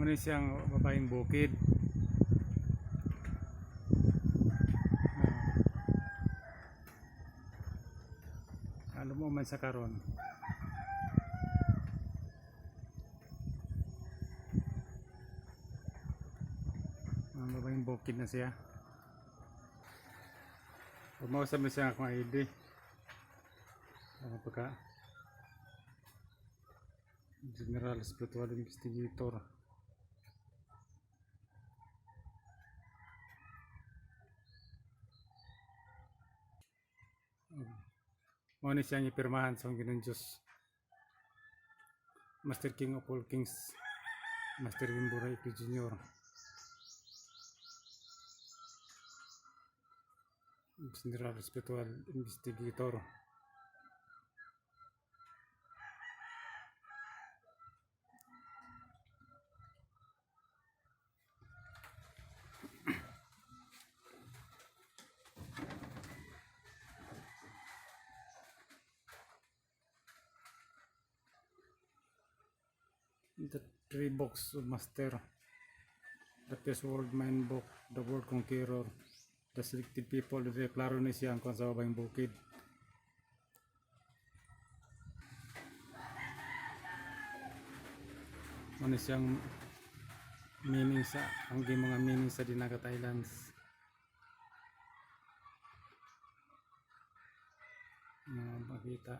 Muna siyang babaeng bukid. Ano mo man sa karon. Ang babaeng bukid na siya. Pumausap na siya akong ID. Ano pagka General Spiritual Investigator. Muna siya ipirmahan sa Ginong Diyos. Master King of all Kings, Master Wimburay Jr. General Spiritual Investigator. The three books of Master, the First World Mind Book, the World Conqueror, the Selected People. Klaro ni siya ang sa babaeng bukid. Ano siyang meaning sa ang mga meaning sa Dinagat Islands. Makita.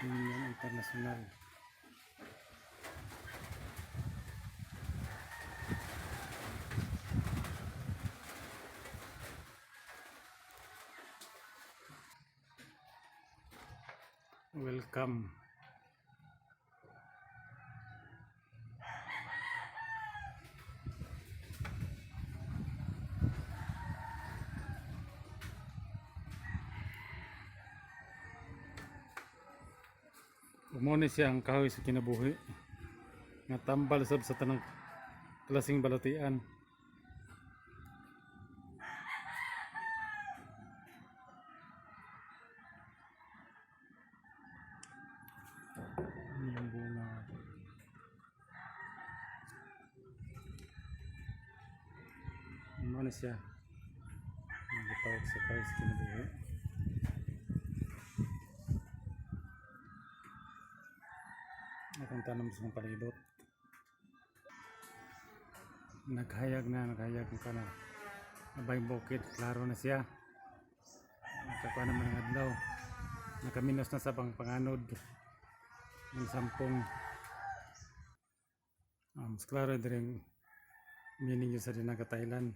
Union International. Welcome. Umuni siya ang kahoy sa kinabuhi nga tambal sab sa tanang klaseng balatian. Yung bunga. Umuni siya ang gitawag sa kahoy sa kinabuhi. Akong tanam sa mga palibot. Naghayag ng kanal. Babaeng bukid, klaro na siya. Nakakuha naman ng adlaw. Nakaminos na sa panganod. Yung sampung. Mas klaro din meaning yun sa Dinagat Island.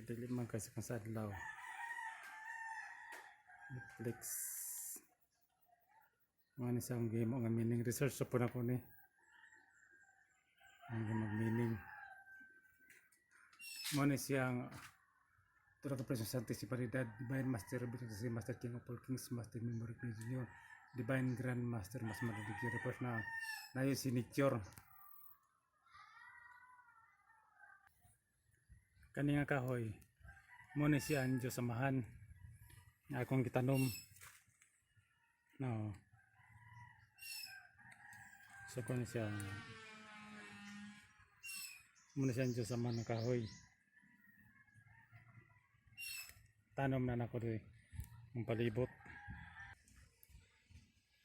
Dili man kasi kung sa adlaw. Netflix. Mga isang game o nga meaning. Research sa po na ko ni. Ang mag-meaning. Mga siyang tulad ng presyo sa anticiparidad. Divine Master, Master King of all Kings, Master Memory Jr. Divine Grand Master, mas madadigi report na yung signature. Kani nga kahoy. Mga siya ang Diyos samahan. Nga akong gitanom. No. So kung siya muna siya Diyos sa mga kahoy. Tanom na ako rin ang palibot.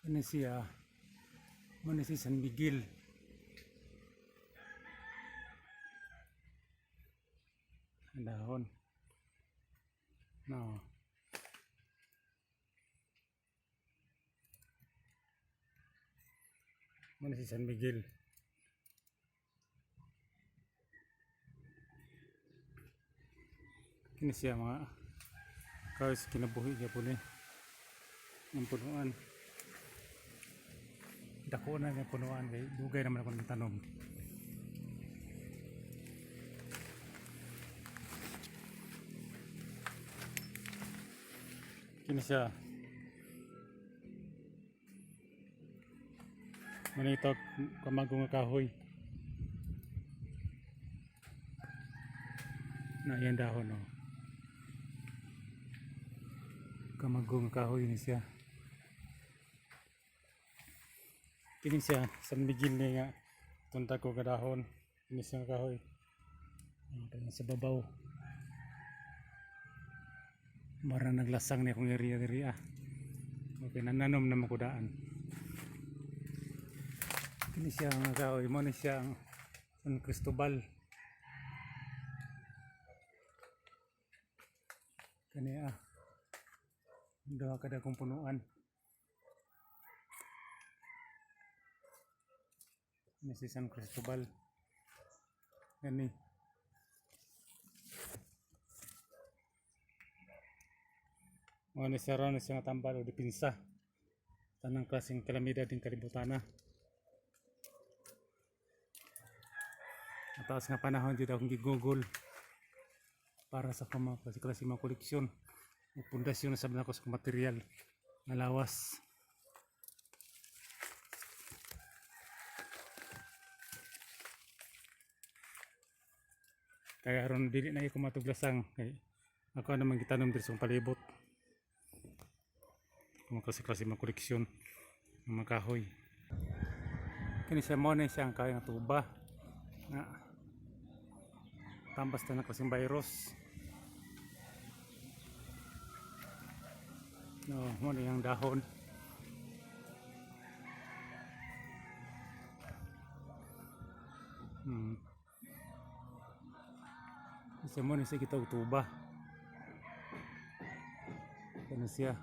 Kani siya muna si San Miguel. Ang dahon. No. Muna si San Miguel. Kini siya mga kahoy sa kinabuhi niya po ni ang punuan. Dako na yung punuan kay dugay naman ako ng tanom. Kini siya Manito kamagong nga kahoy. Na yan dahon oh. Kamagong nga kahoy ni siya. Kini siya sa migil ni nga tunta ko nga dahon. Kini siya nga kahoy. Sa babaw. Mara naglasang ni akong area. Okay, nananom na makudaan. Kini siya nga kahoy. Mo ni siya ang San Cristobal. Kani daw kada kong punuan. Ini si San Cristobal. Gani. Mga nisara na siya nga tambal o dipinsa. Tanang klaseng kalamidad din kalibutan na. Mataas nga panahon dito akong gigugol para sa klase mga koleksyon. Pundasyon na sabi na ko sa material na lawas. Kaya aron dili na ko matuglasang kay ako naman gitanom diri sa palibot. Mga klase mga koleksyon ng mga kahoy. Kini siya mo na siyang kahoy nga tuba na tambas na klaseng virus. No, mo na yung dahon. Isa mo na siya kita tuba. Ano siya?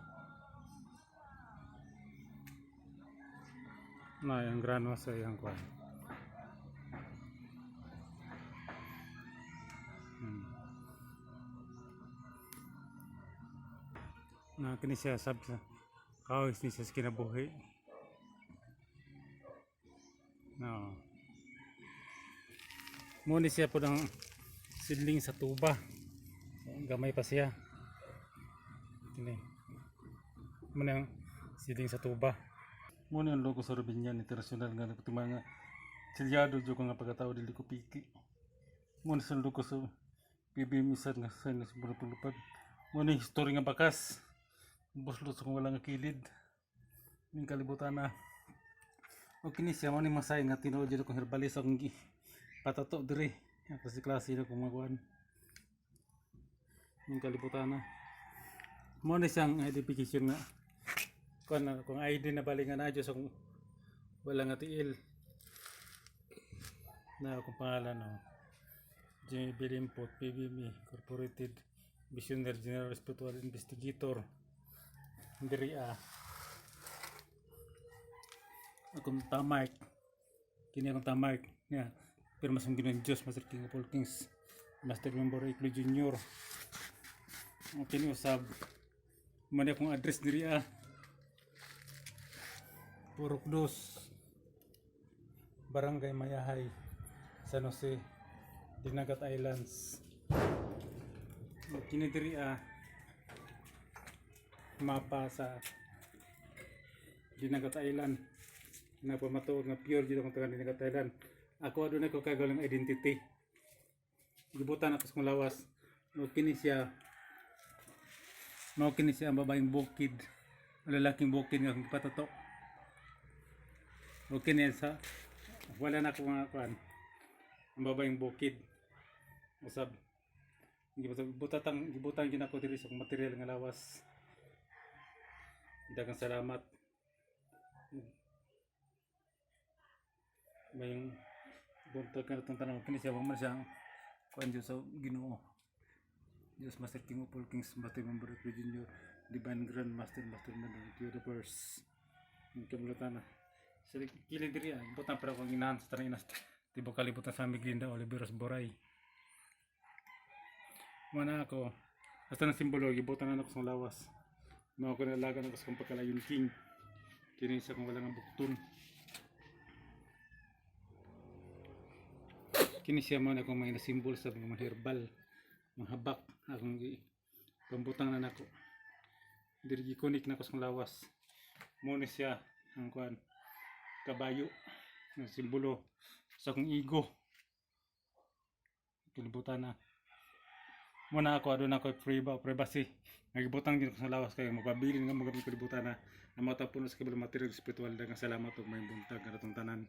Na yung grano sa iyang kwan. Na kini siya sab sa kahoy ni siya sa kinabuhi. No. Mo ni siya po ng sidling sa tuba. Gamay pa siya. Kini. Mo na sidling sa tuba. Mo na yung logo sa Robinyan International nga mga silyado jo ko nga pagkatao dili ko piki. Mo na sa logo sa PBM isad nga sa pulupad. Mo na history nga bakas. Buslo sa kung wala nga kilid. Yung kalibutan na. O kini siya mo ni masay nga tinuod dito kong herbalis akong patato dire. Kasi klase na kung magawan. Yung kalibutan na. Mo na siyang identification nga. Kung ID na balingan na Diyos kung wala nga tiil. Na akong pangalan no. Jimmy Bilimpot, PBM Incorporated, Visionary General Spiritual Investigator. Diri akong tamark. Kini akong tamark. Yeah. Pero mas ang Ginoong Diyos, Master King of all Kings, Master Member Iklo Junior. Kini usab. Mani akong address diri Purok 2, Barangay Mayahay, San Jose, Dinagat Islands. Kini diri mapa sa Dinagat Island. Nagpamatuod nga pure dito kung taga Dinagat Island. Ako adunay ko kagalang identity. Gibutan ako sa lawas. Mao kini siya ang babaeng bukid. Lalaking bukid nga kung patato. Okay na sa wala na ako mga kuan. Ang babaeng bukid. Usab gibutan gid ako diri sa material nga lawas. Daghang salamat. Mayong buntag ka itong tanong kini siya man siyang kuan Diyos sa Ginoo. Diyos Master King of all Kings, Master Member Iklo Junior, Divine Grand Master Mastermind of the Universe. Yung kamulatan na. Sa kilid diri butan para ko ginahan sa taninas tibo kalibutan sa Miglinda Oliveros Boray. Mana ako hasta ng simbolo gibutan na ako sa lawas. Mao ko nalagan ako sa pagkalayon king. Kini sa kung wala nga bukton. Kini siya mo na akong mga simbol sa mga herbal, mga habak akong pambutang na nako. Diri gikonik na ko sa lawas. Mo ni siya ang kuan kabayo na simbolo sa akong ego. Kilibutan na. Muna ako adun ako privacy. Nagibutang din ko sa lawas kay magpabilin nga mga kalibutan na matapuno sa kabilang material spiritual daghang salamat ug may buntag kanatong tanan.